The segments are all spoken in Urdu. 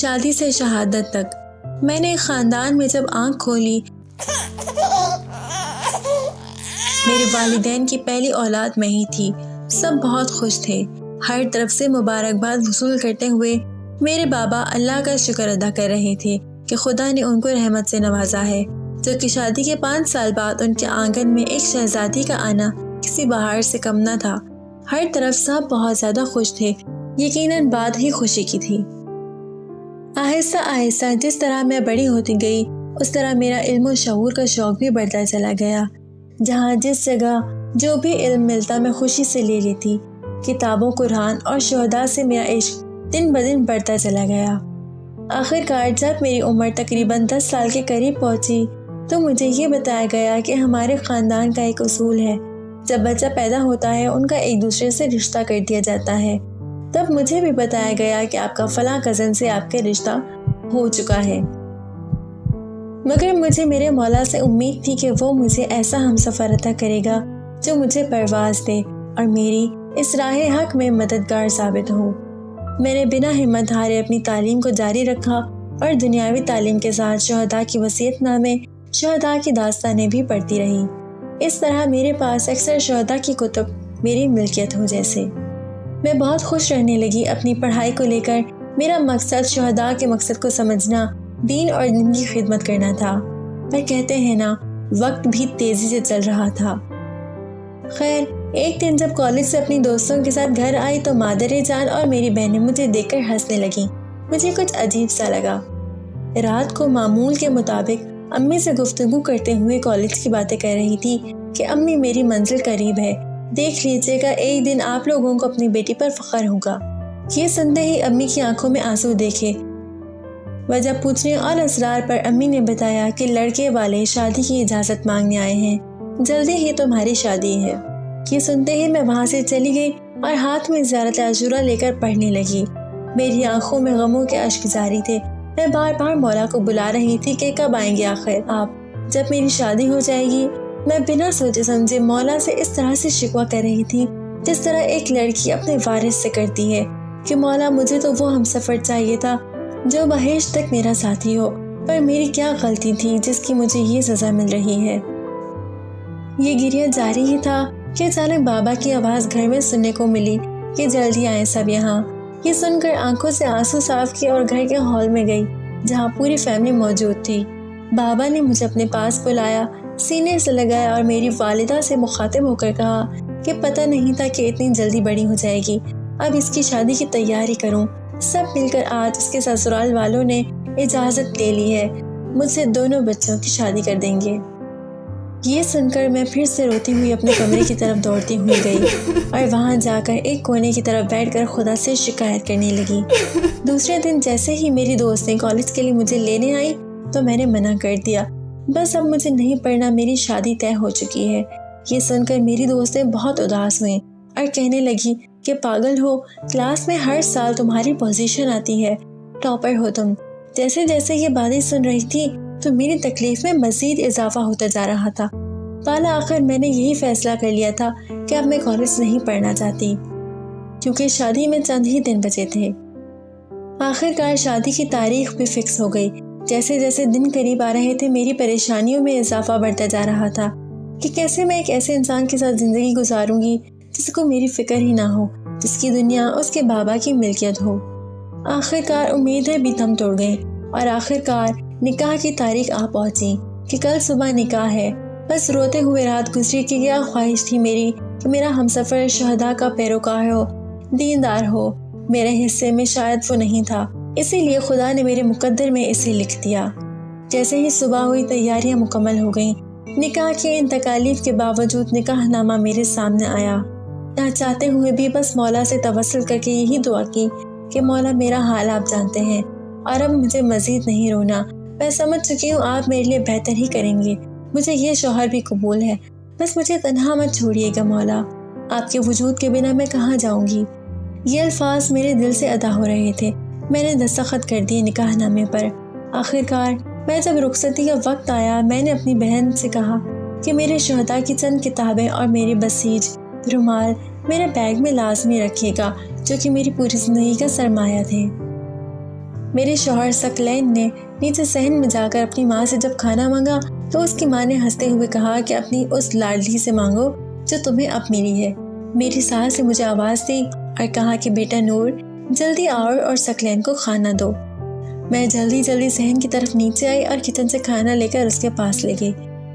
شادی سے شہادت تک۔ میں نے خاندان میں جب آنکھ کھولی، میرے والدین کی پہلی اولاد میں ہی تھی۔ سب بہت خوش تھے، ہر طرف سے مبارکباد وصول کرتے ہوئے میرے بابا اللہ کا شکر ادا کر رہے تھے کہ خدا نے ان کو رحمت سے نوازا ہے، جو کہ شادی کے 5 سال بعد ان کے آنگن میں ایک شہزادی کا آنا کسی بہار سے کم نہ تھا۔ ہر طرف سب بہت زیادہ خوش تھے، یقیناً بات ہی خوشی کی تھی۔ آہستہ آہستہ جس طرح میں بڑی ہوتی گئی، اس طرح میرا علم و شعور کا شوق بھی بڑھتا چلا گیا۔ جہاں جس جگہ جو بھی علم ملتا میں خوشی سے لے لیتی۔ کتابوں، قرآن اور شہداء سے میرا عشق دن بدن بڑھتا چلا گیا۔ آخر کار جب میری عمر تقریباً 10 سال کے قریب پہنچی تو مجھے یہ بتایا گیا کہ ہمارے خاندان کا ایک اصول ہے، جب بچہ پیدا ہوتا ہے ان کا ایک دوسرے سے رشتہ کر دیا جاتا ہے۔ تب مجھے بھی بتایا گیا کہ آپ کا فلاں کزن سے آپ کے رشتہ ہو چکا ہے، مگر مجھے میرے مولا سے امید تھی کہ وہ مجھے ایسا ہمسفر عطا کرے گا جو مجھے پرواز دے اور میری اس راہ حق میں مددگار ثابت ہو۔ میں نے بنا ہمت ہارے اپنی تعلیم کو جاری رکھا اور دنیاوی تعلیم کے ساتھ شہداء کی وصیت نامے، شہداء کی داستانیں بھی پڑھتی رہی۔ اس طرح میرے پاس اکثر شہداء کی کتب میری ملکیت ہو جیسے۔ میں بہت خوش رہنے لگی اپنی پڑھائی کو لے کر۔ میرا مقصد شہداء کے مقصد کو سمجھنا، دین اور دین کی خدمت کرنا تھا۔ پر کہتے ہیں نا، وقت بھی تیزی سے چل رہا تھا۔ خیر، ایک دن جب کالج سے اپنی دوستوں کے ساتھ گھر آئی تو مادر جان اور میری بہنیں مجھے دیکھ کر ہنسنے لگیں۔ مجھے کچھ عجیب سا لگا۔ رات کو معمول کے مطابق امی سے گفتگو کرتے ہوئے کالج کی باتیں کر رہی تھی کہ امی میری منزل قریب ہے، دیکھ لیجیے گا، ایک دن آپ لوگوں کو اپنی بیٹی پر فخر ہوگا۔ یہ سنتے ہی امی کی آنکھوں میں آنسو دیکھے۔ وجہ پوچھنے اور اسرار پر امی نے بتایا کہ لڑکے والے شادی کی اجازت مانگنے آئے ہیں، جلدی ہی تمہاری شادی ہے۔ یہ سنتے ہی میں وہاں سے چلی گئی اور ہاتھ میں زیارت عاشورہ لے کر پڑھنے لگی۔ میری آنکھوں میں غموں کے اشک جاری تھے۔ میں بار بار مولا کو بلا رہی تھی کہ کب آئیں گے آخر آپ، جب میری شادی ہو جائے گی۔ میں بنا سوچے سمجھے مولا سے اس طرح سے شکوہ کر رہی تھی جس طرح ایک لڑکی اپنے وارث سے کرتی ہے کہ مولا مجھے تو وہ ہمسفر چاہیے تھا جو بہشت تک میرا ساتھی ہو، پر میری کیا غلطی تھی جس کی مجھے یہ سزا مل رہی ہے۔ یہ گریہ جاری ہی تھا کہ اچانک بابا کی آواز گھر میں سننے کو ملی کہ جلدی آئیں سب یہاں۔ یہ سن کر آنکھوں سے آنسو صاف کیے اور گھر کے ہال میں گئی جہاں پوری فیملی موجود تھی۔ بابا نے مجھے اپنے پاس بلایا، سینے سے لگایا اور میری والدہ سے مخاطب ہو کر کہا کہ پتہ نہیں تھا کہ اتنی جلدی بڑی ہو جائے گی، اب اس کی شادی کی تیاری کروں۔ سب مل کر آج اس کے سسرال والوں نے اجازت لے لی ہے، مجھ سے دونوں بچوں کی شادی کر دیں گے۔ یہ سن کر میں پھر سے روتی ہوئی اپنے کمرے کی طرف دوڑتی ہوئی گئی اور وہاں جا کر ایک کونے کی طرف بیٹھ کر خدا سے شکایت کرنے لگی۔ دوسرے دن جیسے ہی میری دوستیں کالج کے لیے مجھے لینے آئی تو میں نے منع کر دیا، بس اب مجھے نہیں پڑھنا، میری شادی طے ہو چکی ہے۔ یہ سن کر میری دوستیں بہت اداس ہوئیں اور کہنے لگی کہ پاگل ہو، کلاس میں ہر سال تمہاری پوزیشن آتی ہے، ٹاپر ہو تم۔ جیسے جیسے یہ باتیں سن رہی تھی تو میری تکلیف میں مزید اضافہ ہوتا جا رہا تھا۔ بالا آخر میں نے یہی فیصلہ کر لیا تھا کہ اب میں کالج نہیں پڑھنا چاہتی، کیونکہ شادی میں چند ہی دن بچے تھے۔ آخر کار شادی کی تاریخ بھی فکس ہو گئی۔ جیسے جیسے دن قریب آ رہے تھے میری پریشانیوں میں اضافہ بڑھتا جا رہا تھا کہ کیسے میں ایک ایسے انسان کے ساتھ زندگی گزاروں گی جس کو میری فکر ہی نہ ہو، جس کی دنیا اس کے بابا کی ملکیت ہو۔ آخر کار امیدیں بھی دم توڑ گئیں اور آخر کار نکاح کی تاریخ آ پہنچی کہ کل صبح نکاح ہے۔ بس روتے ہوئے رات گزری کہ کیا خواہش تھی میری کہ میرا ہمسفر شہداء کا پیروکار ہو، دیندار ہو۔ میرے حصے میں شاید وہ نہیں تھا، اسی لیے خدا نے میرے مقدر میں اسے لکھ دیا۔ جیسے ہی صبح ہوئی تیاریاں مکمل ہو گئیں۔ نکاح کے ان تکالیف کے باوجود نکاح نامہ میرے سامنے آیا۔ نہ چاہتے ہوئے بھی بس مولا سے توسل کر کے یہی دعا کی کہ مولا میرا حال آپ جانتے ہیں اور اب مجھے مزید نہیں رونا، میں سمجھ چکی ہوں آپ میرے لیے بہتر ہی کریں گے، مجھے یہ شوہر بھی قبول ہے، بس مجھے تنہا مت چھوڑیے گا مولا، آپ کے وجود کے بنا میں کہاں جاؤں گی۔ یہ الفاظ میرے دل سے ادا ہو رہے تھے۔ میں نے دستخط کر دیے نکاح نامے پر۔ آخر کار میں جب رخصتی کا وقت آیا میں نے اپنی بہن سے کہا کہ میرے شہداء کی چند کتابیں اور میرے بسیج رومال میرے بیگ میں لازمی رکھیے گا، جو کہ میری پوری زندگی کا سرمایہ تھے۔ میرے شوہر ثقلین نے نیچے صحن میں جا کر اپنی ماں سے جب کھانا مانگا تو اس کی ماں نے ہنستے ہوئے کہا کہ اپنی اس لاڈلی سے مانگو جو تمہیں اب ملی ہے۔ میری ساس نے مجھے آواز دی اور کہا کہ بیٹا نور جلدی آؤ اور ثقلین کو کھانا دو۔ میں جلدی صحن کی طرف نیچے آئی اور کچن سے کھانا لے کر اس کے پاس لے گئی۔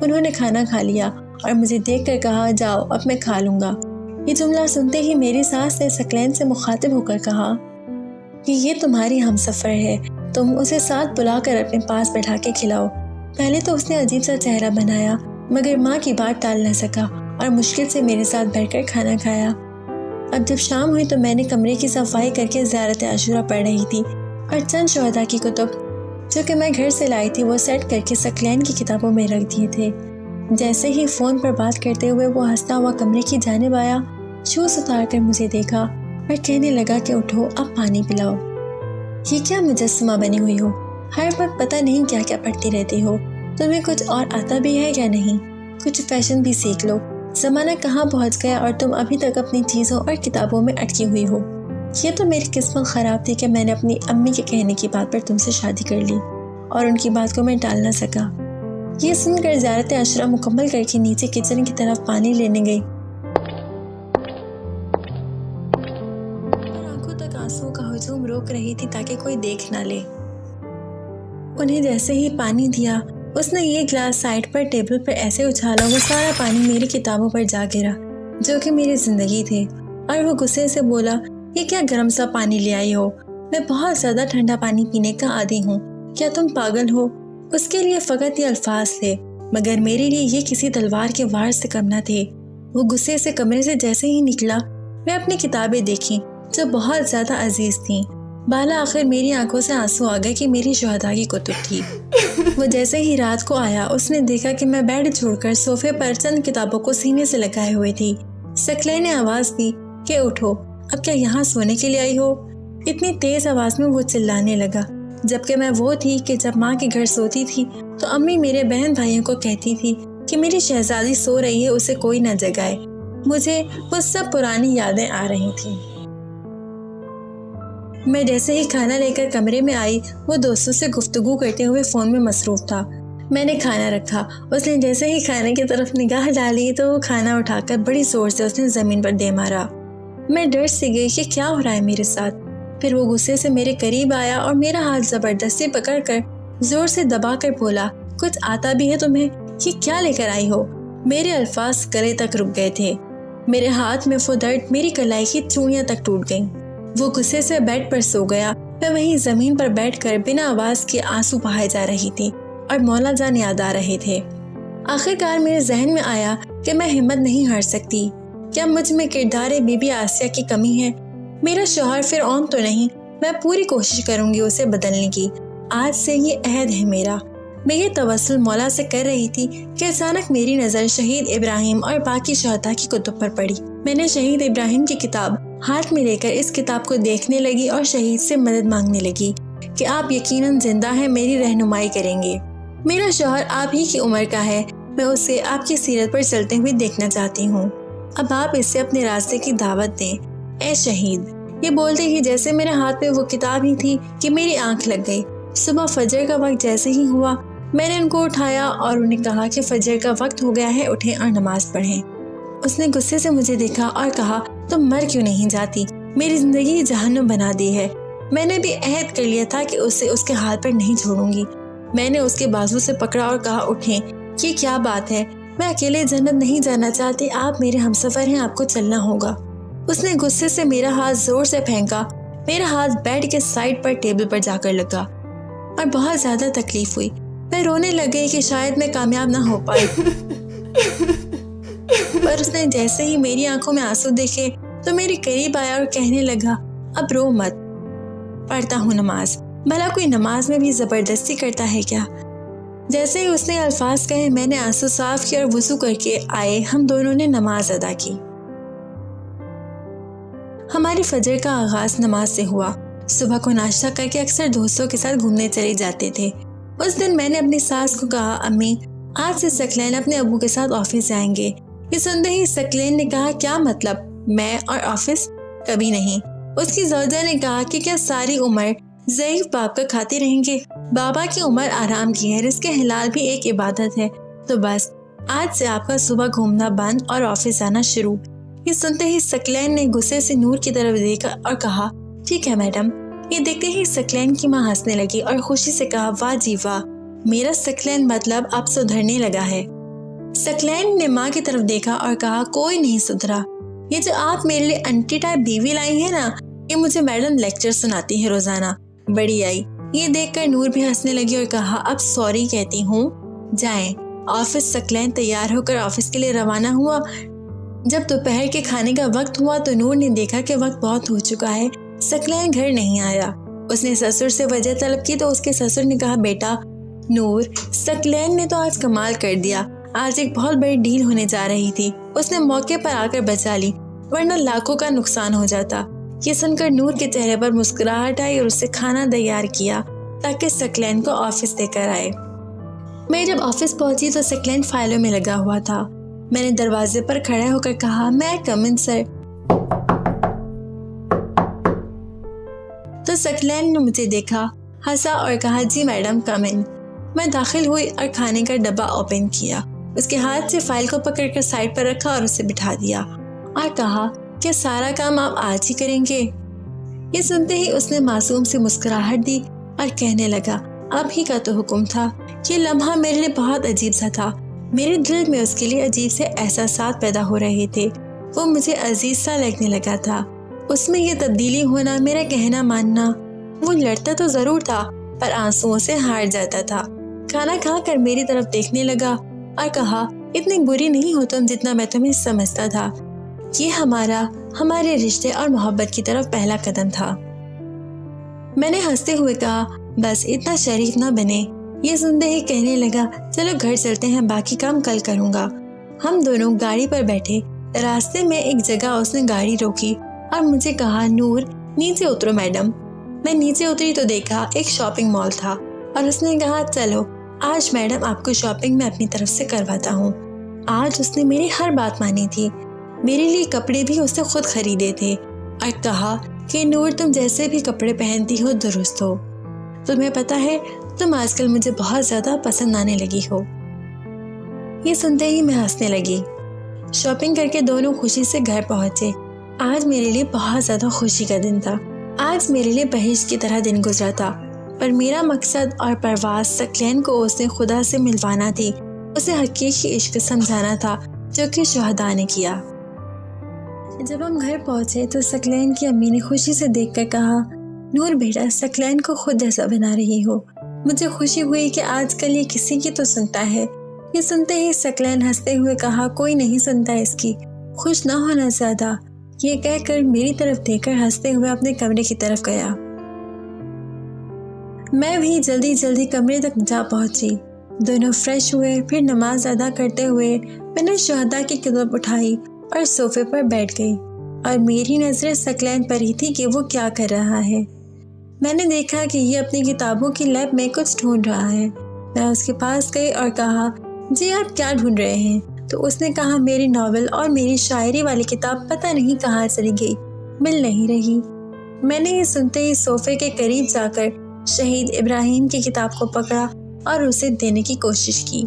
انہوں نے کھانا کھا لیا اور مجھے دیکھ کر کہا جاؤ اب میں کھا لوں گا۔ یہ جملہ سنتے ہی میری ساس نے ثقلین سے مخاطب ہو کر کہا کہ یہ تمہاری ہم سفر ہے، تم اسے ساتھ بلا کر اپنے پاس بیٹھا کے کھلاؤ۔ پہلے تو اس نے عجیب سا چہرہ بنایا مگر ماں کی بات ٹال نہ سکا اور مشکل سے میرے ساتھ بیٹھ کر کھانا کھایا۔ اب جب شام ہوئی تو میں نے کمرے کی صفائی کر کے زیارت عاشورہ پڑھ رہی تھی اور چند شہداء کی کتب جو کہ میں گھر سے لائی تھی وہ سیٹ کر کے ثقلین کی کتابوں میں رکھ دیے تھے۔ جیسے ہی فون پر بات کرتے ہوئے وہ ہنستا ہوا کمرے کی جانب آیا، شوز اتار کر مجھے دیکھا اور کہنے لگا کہ اٹھو اب پانی پلاؤ۔ یہ کیا مجسمہ بنی ہوئی ہو، ہر وقت پتہ نہیں کیا کیا پڑھتی رہتی ہو، تمہیں کچھ اور آتا بھی ہے یا نہیں؟ کچھ فیشن بھی سیکھ لو، زمانہ کہاں پہنچ گیا اور تم ابھی تک اپنی چیزوں اور کتابوں میں اٹکی ہوئی ہو۔ یہ تو میری قسمت خراب تھی کہ میں نے اپنی امی کے کہنے کی بات پر تم سے شادی کر لی اور ان کی بات کو میں ٹال نہ سکا۔ یہ سن کر زیارت عاشورہ مکمل کر کے نیچے کچن کی طرف پانی لینے گئی اور آنکھوں تک آنسوؤں کا ہجوم روک رہی تھی تاکہ کوئی دیکھ نہ لے۔ انہیں جیسے ہی پانی دیا اس نے یہ گلاس سائڈ پر ٹیبل پر ایسے اچھالا وہ سارا پانی میری کتابوں پر جا گرا جو کہ میری زندگی تھے، اور وہ غصے سے بولا یہ کیا گرم سا پانی لے آئی ہو، میں بہت زیادہ ٹھنڈا پانی پینے کا عادی ہوں، کیا تم پاگل ہو؟ اس کے لیے فقط یہ الفاظ تھے مگر میرے لیے یہ کسی تلوار کے وار سے کم نہ تھے۔ وہ غصے سے کمرے سے جیسے ہی نکلا میں اپنی کتابیں دیکھیں جو بہت زیادہ عزیز تھیں۔ بالا آخر میری آنکھوں سے آنسو آ گئے کہ میری شہداء کی کتب تھی۔ وہ جیسے ہی رات کو آیا اس نے دیکھا کہ میں بیڈ چھوڑ کر صوفے پر چند کتابوں کو سینے سے لگائے ہوئے تھی۔ ثقلین نے آواز دی کہ اٹھو اب کیا یہاں سونے کے لیے آئی ہو؟ اتنی تیز آواز میں وہ چلانے لگا، جبکہ میں وہ تھی کہ جب ماں کے گھر سوتی تھی تو امی میرے بہن بھائیوں کو کہتی تھی کہ میری شہزادی سو رہی ہے اسے کوئی نہ جگائے۔ مجھے وہ سب پرانی یادیں آ رہی تھیں۔ میں جیسے ہی کھانا لے کر کمرے میں آئی وہ دوستوں سے گفتگو کرتے ہوئے فون میں مصروف تھا۔ میں نے کھانا رکھا، اس نے جیسے ہی کھانے کی طرف نگاہ ڈالی تو وہ کھانا اٹھا کر بڑی زور سے اس نے زمین پر دے مارا۔ میں ڈر سے گئی کہ کیا ہو رہا ہے میرے ساتھ۔ پھر وہ غصے سے میرے قریب آیا اور میرا ہاتھ زبردستی پکڑ کر زور سے دبا کر بولا کچھ آتا بھی ہے تمہیں؟ یہ کیا لے کر آئی ہو؟ میرے الفاظ گلے تک رک گئے تھے، میرے ہاتھ میں وہ درد میری کلائی کی چوڑیاں تک ٹوٹ گئیں۔ وہ غصے سے بیڈ پر سو گیا، میں وہیں زمین پر بیٹھ کر بنا آواز کے آنسو بہائے جا رہی تھی اور مولا جان یاد آ رہے تھے۔ آخرکار میرے ذہن میں آیا کہ میں ہمت نہیں ہار سکتی۔ کیا مجھ میں کردار بی بی آسیہ کی کمی ہے؟ میرا شوہر فرعون تو نہیں، میں پوری کوشش کروں گی اسے بدلنے کی۔ آج سے یہ عہد ہے میرا۔ میں یہ توسل مولا سے کر رہی تھی کہ اچانک میری نظر شہید ابراہیم اور باقی شہداء کی کتب پر پڑی۔ میں نے شہید ابراہیم کی کتاب ہاتھ میں لے کر اس کتاب کو دیکھنے لگی اور شہید سے مدد مانگنے لگی کہ آپ یقیناً زندہ ہیں، میری رہنمائی کریں گے۔ میرا شوہر آپ ہی کی عمر کا ہے، میں اسے آپ کی سیرت پر چلتے ہوئے دیکھنا چاہتی ہوں۔ اب آپ اسے اپنے راستے کی دعوت دیں اے شہید۔ یہ بولتے ہی جیسے میرے ہاتھ میں وہ کتاب ہی تھی کہ میری آنکھ لگ گئی۔ صبح فجر کا وقت جیسے ہی ہوا میں نے ان کو اٹھایا اور انہیں کہا کہ فجر کا وقت ہو گیا ہے، اٹھیں اور نماز پڑھیں۔ اس نے غصے سے مجھے دیکھا اور کہا تم مر کیوں نہیں جاتی؟ میری زندگی جہنم بنا دی ہے۔ میں نے بھی عہد کر لیا تھا کہ اسے اس کے ہاتھ پر نہیں چھوڑوں گی۔ میں نے اس کے بازو سے پکڑا اور کہا اٹھیں، یہ کیا بات ہے؟ میں اکیلے جنت نہیں جانا چاہتی، آپ میرے ہمسفر ہیں، آپ کو چلنا ہوگا۔ اس نے غصے سے میرا ہاتھ زور سے پھینکا، میرا ہاتھ بیڈ کے سائڈ پر ٹیبل پر جا کر لگا اور بہت زیادہ تکلیف ہوئی۔ میں رونے لگ گئی کہ شاید میں کامیاب نہ ہو پائی، پر اس نے جیسے ہی میری آنکھوں میں آنسو دیکھے تو میرے قریب آیا اور کہنے لگا اب رو مت، پڑھتا ہوں نماز۔ بھلا کوئی نماز میں بھی زبردستی کرتا ہے کیا؟ جیسے ہی اس نے الفاظ کہے میں نے آنسو صاف کیا اور وضو کر کے آئے ہم دونوں نے نماز ادا کی۔ ہماری فجر کا آغاز نماز سے ہوا۔ صبح کو ناشتہ کر کے اکثر دوستوں کے ساتھ گھومنے چلے جاتے تھے۔ اس دن میں نے اپنی ساس کو کہا امی آج سے ثقلین اپنے ابو کے ساتھ آفس جائیں گے۔ یہ سنتے ہی ثقلین نے کہا کیا مطلب؟ میں اور آفس؟ کبھی نہیں۔ اس کی زوجہ نے کہا کہ کیا ساری عمر ضعیف باپ کا کھاتے رہیں گے؟ بابا کی عمر آرام کی ہے، رزق حلال بھی ایک عبادت ہے، تو بس آج سے آپ کا صبح گھومنا بند اور آفس آنا شروع۔ یہ سنتے ہی ثقلین نے غصے سے نور کی طرف دیکھا اور کہا ٹھیک ہے میڈم۔ یہ دیکھتے ہی ثقلین کی ماں ہنسنے لگی اور خوشی سے کہا واہ جی واہ، میرا ثقلین مطلب اب سدھرنے لگا ہے۔ ثقلین نے ماں کی طرف دیکھا اور کہا کوئی نہیں سدھرا، یہ جو آپ میرے لیے انٹی ٹائپ بیوی لائی ہے نا، یہ مجھے میڈم لیکچر سناتی ہے روزانہ، بڑی آئی۔ یہ دیکھ کر نور بھی ہنسنے لگی اور کہا اب سوری کہتی ہوں، جائیں آفس۔ ثقلین تیار ہو کر آفس کے لیے روانہ ہوا۔ جب دوپہر کے کھانے کا وقت ہوا تو نور نے دیکھا کہ وقت بہت ہو چکا ہے، ثقلین گھر نہیں آیا۔ اس نے سسر سے وجہ طلب کی تو اس کے سسر نے کہا بیٹا نور، ثقلین نے تو آج کمال کر دیا، آج ایک بہت بڑی ڈیل ہونے جا رہی تھی، اس نے موقع پر آ کر بچا لی، ورنہ لاکھوں کا نقصان ہو جاتا۔ یہ سن کر نور کے چہرے پر مسکراہٹ آئی اور اس سے کھانا تیار کیا تاکہ ثقلین کو آفس دے کر آئے۔ میں جب آفس پہنچی تو ثقلین فائلوں میں لگا ہوا تھا۔ میں نے دروازے پر کھڑے ہو کر کہا میں کم ان سر؟ تو ثقلین نے مجھے دیکھا، ہنسا اور کہا جی میڈم کم ان۔ میں داخل ہوئی اور کھانے کا ڈبہ اوپن کیا، اس کے ہاتھ سے فائل کو پکڑ کر سائڈ پر رکھا اور اسے بٹھا دیا اور کہا کہ سارا کام آپ آج ہی کریں گے؟ یہ سنتے ہی اس نے معصوم سی مسکراہٹ دی اور کہنے لگا اب ہی کا تو حکم تھا۔ یہ لمحہ میرے لیے بہت عجیب سا تھا، میرے دل میں اس کے لیے عجیب سے احساسات پیدا ہو رہے تھے، وہ مجھے عزیز سا لگنے لگا تھا۔ اس میں یہ تبدیلی ہونا، میرا کہنا ماننا، وہ لڑتا تو ضرور تھا پر آنسوؤں سے ہار جاتا تھا۔ کھانا کھا کر میری طرف دیکھنے لگا اور کہا اتنی بری نہیں ہو تم جتنا میں تمہیں سمجھتا تھا، یہ ہمارے رشتے اور محبت کی طرف پہلا قدم تھا۔ میں نے ہنستے ہوئے کہا بس اتنا شریف نہ بنے۔ یہ سنتے ہی کہنے لگا چلو گھر چلتے ہیں، باقی کام کل کروں گا۔ ہم دونوں گاڑی پر بیٹھے، راستے میں ایک جگہ اس نے گاڑی روکی اور مجھے کہا نور نیچے اترو میڈم۔ میں نیچے اتری تو دیکھا ایک شاپنگ مال تھا اور اس نے کہا چلو آج میڈم آپ کو شاپنگ میں اپنی طرف سے کرواتا ہوں۔ آج اس نے میری ہر بات مانی تھی، میرے لیے کپڑے بھی اس نے خود خریدے تھے اور کہا کہ نور تم جیسے بھی کپڑے پہنتی ہو درست ہو، تمہیں پتہ ہے تم آج کل مجھے بہت زیادہ پسند آنے لگی ہو۔ یہ سنتے ہی میں ہنسنے لگی۔ شاپنگ کر کے دونوں خوشی سے گھر پہنچے۔ آج میرے لیے بہت زیادہ خوشی کا دن تھا، آج میرے لیے بہشت کی طرح دن گزرا تھا، پر میرا مقصد اور پرواز ثقلین کو اس نے خدا سے ملوانا تھی، اسے حقیقی عشق سمجھانا تھا جو کہ شہداء نے کیا۔ جب ہم گھر پہنچے تو ثقلین کی امی نے خوشی سے دیکھ کر کہا نور بیٹا ثقلین کو خود جیسا بنا رہی ہو۔ مجھے خوشی ہوئی کہ آج کل یہ کسی کی تو سنتا ہے۔ یہ سنتے ہی ثقلین ہنستے ہوئے کہا کوئی نہیں سنتا اس کی، خوش نہ ہونا زیادہ۔ یہ کہہ کر میری طرف دیکھ کر ہنستے ہوئے اپنے کمرے کی طرف گیا۔ میں بھی جلدی کمرے تک جا پہنچی۔ دونوں فریش ہوئے، پھر نماز ادا کرتے ہوئے میں نے شہداء کی کتاب اٹھائی اور صوفے پر بیٹھ گئی اور میری نظریں ثقلین پر ہی تھی کہ وہ کیا کر رہا ہے۔ میں نے دیکھا کہ یہ اپنی کتابوں کی لیب میں کچھ ڈھونڈ رہا ہے۔ میں اس کے پاس گئی اور کہا جی آپ کیا ڈھونڈ رہے ہیں؟ تو اس نے کہا میری ناول اور میری شاعری والی کتاب پتہ نہیں کہاں چلی گئی، مل نہیں رہی۔ میں نے یہ سنتے ہی صوفے کے قریب جا کر شہید ابراہیم کی کتاب کو پکڑا اور اسے دینے کی کوشش کی،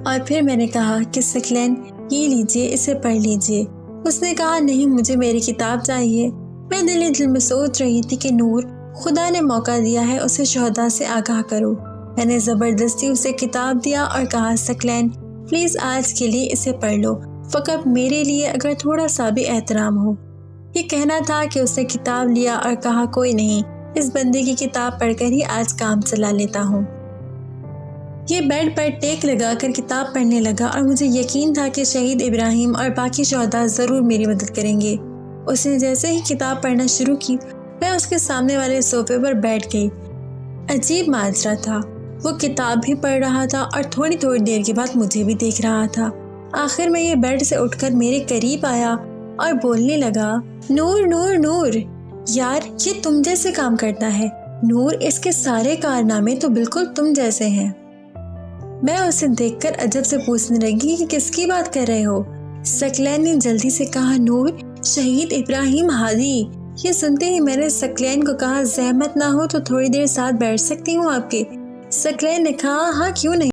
اور پھر میں نے کہا کہ ثقلین یہ لیجئے، اسے پڑھ لیجئے۔ اس نے کہا نہیں مجھے میری کتاب چاہیے۔ میں دل میں سوچ رہی تھی کہ نور خدا نے موقع دیا ہے، اسے شہداء سے آگاہ کرو۔ میں نے زبردستی اسے کتاب دیا اور کہا ثقلین پلیز آج کے لیے اسے پڑھ لو، فقط میرے لیے اگر تھوڑا سا بھی احترام ہو۔ یہ کہنا تھا کہ اس نے کتاب لیا اور کہا کوئی نہیں، اس بندے کی کتاب پڑھ کر ہی آج کام چلا لیتا ہوں۔ یہ بیڈ پر ٹیک لگا کر کتاب پڑھنے لگا اور مجھے یقین تھا کہ شہید ابراہیم اور باقی شہداء ضرور میری مدد کریں گے۔ اس نے جیسے ہی کتاب پڑھنا شروع کی میں اس کے سامنے والے صوفے پر بیٹھ گئی۔ عجیب ماجرا تھا، وہ کتاب بھی پڑھ رہا تھا اور تھوڑی دیر کے بعد مجھے بھی دیکھ رہا تھا۔ آخر میں یہ بیڈ سے اٹھ کر میرے قریب آیا اور بولنے لگا نور نور نور، یار یہ تم جیسے کام کرتا ہے، نور اس کے سارے کارنامے تو بالکل تم جیسے ہیں۔ میں اسے دیکھ کر عجب سے پوچھنے لگی کہ کس کی بات کر رہے ہو؟ ثقلین نے جلدی سے کہا نور شہید ابراہیم ہادی، یہ سنتے ہی میں نے ثقلین کو کہا زحمت نہ ہو تو تھوڑی دیر ساتھ بیٹھ سکتی ہوں آپ کے؟ ثقلین نے کہا ہاں کیوں نہیں.